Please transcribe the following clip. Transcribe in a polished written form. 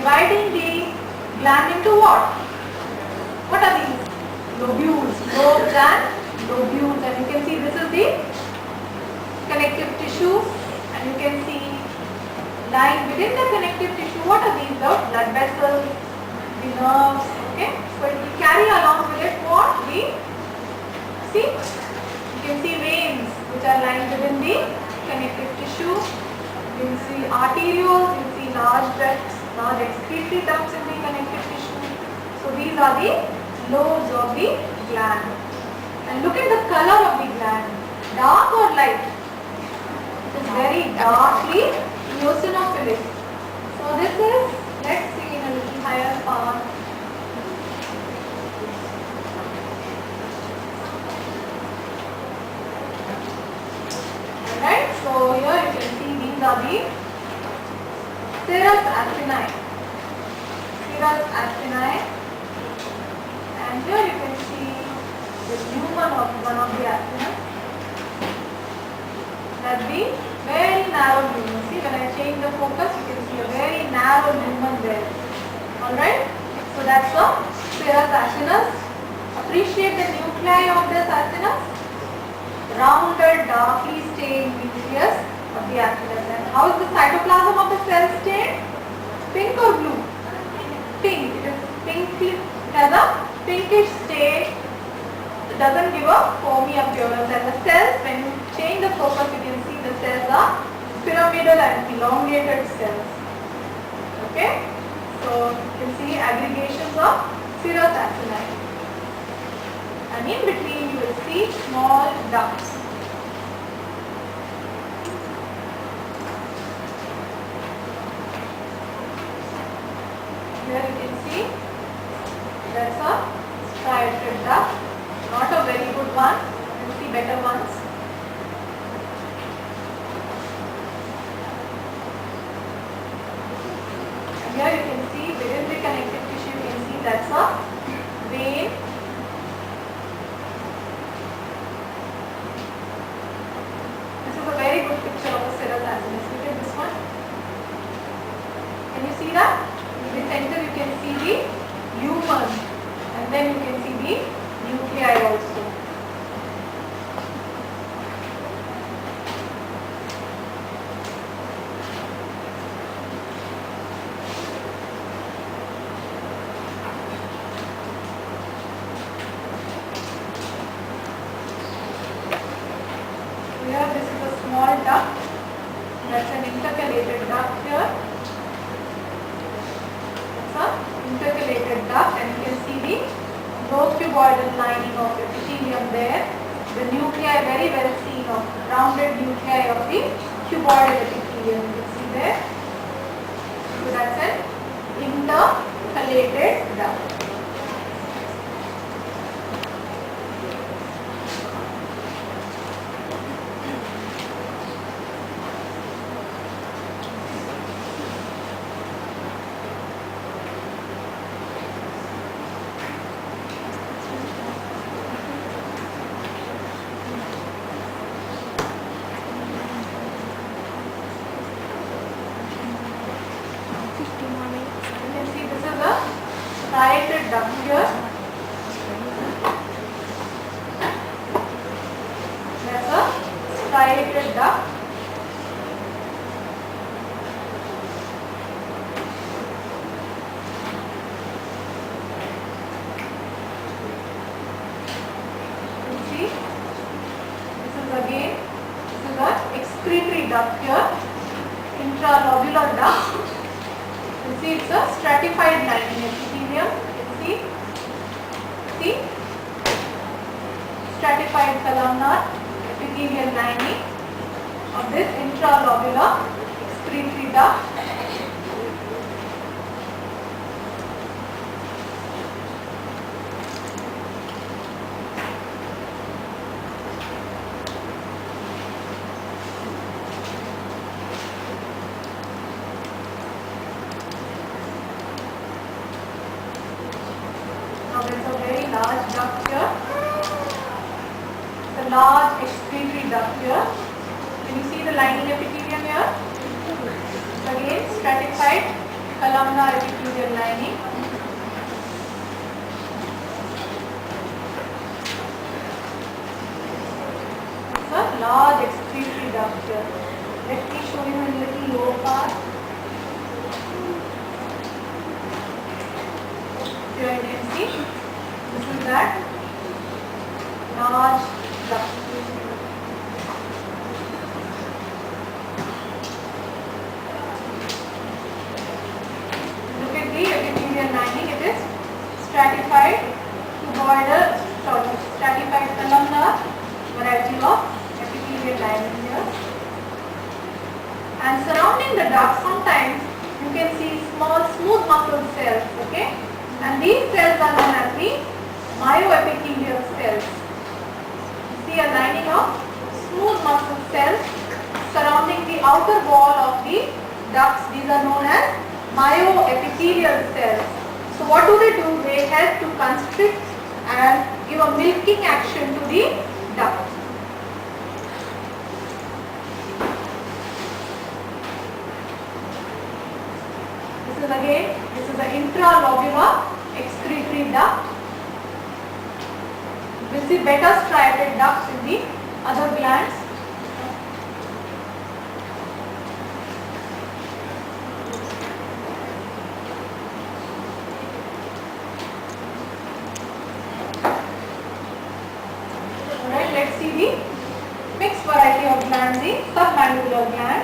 dividing the gland into what? What are these? Lobules, lobes and lobules, and you can see this is the connective tissue, and you can see lying within the connective tissue. What are these? The blood vessels, the nerves. Okay, so it will carry along with it what? The see, you can see veins which are lying within the connective tissue. You can see arterioles. You can see large ducts, large excretory ducts in the connective tissue. So these are the lobes of the gland. And look at the color of the gland. Dark or light? It is very darkly eosinophilic. So this is, let's see in a little higher power. Alright, so here you can see these are the serous acini. Serous acini. And here you can see the lumen of one of the acini. That be very narrow lumen. See, when I change the focus, you can see a very narrow lumen there. Alright? So that's the serous acinus. Appreciate the nuclei of this acinus. Rounded, darkly stained nucleus of the acinus. And how is the cytoplasm of the cell stained? Pink or blue? Pink. It is pinky. It has a pinkish stain. It doesn't give a foamy appearance. And the cells, when you change the focus, you can see the cells are pyramidal and elongated cells. Okay? So you can see aggregations of serous acini. And in between you will see small ducts. Here you can see that's a striated duct. Not a very good one. You will see better ones. And here you can see within the connective tissue you can see that's a vein. This is a very good picture of a serous acinus. Look at this one. Can you see that? In the center you can see the lumen, and then you can see the nuclei also. Here this is a small duct. That's an intercalated duct here. Intercalated duct, and you can see the locuboidal lining of epithelium there. The nuclei very well seen of rounded nuclei of the cuboidal epithelium. You can see there. So that's an intercalated duct. Striated duct here. There's a striated duct. You see, this is again, this is an excretory duct here, intralobular duct. You see, it's a stratified lining epithelium. You see, stratified columnar epithelial lining of this intralobular excretory duct. Now there is a very large duct here. The large excretory duct here. Can you see the lining epithelium here? Again, stratified columnar epithelium. lining. It's a large excretory duct here. Let me show you a little lower part. Here you can see, this is that large duct. Look at the epithelial lining, it is stratified stratified columnar variety of epithelial lining here. And surrounding the duct, sometimes you can see small smooth muscle cells, okay? And these cells are known as the myoepithelial cells. See a lining of smooth muscle cells surrounding the outer wall of the ducts. These are known as myoepithelial cells. So what do? They help to constrict and give a milking action to the duct. This is the intralobular excretory duct. We will see better striated ducts in the other glands. Alright, let's see the mixed variety of glands, the submandibular gland.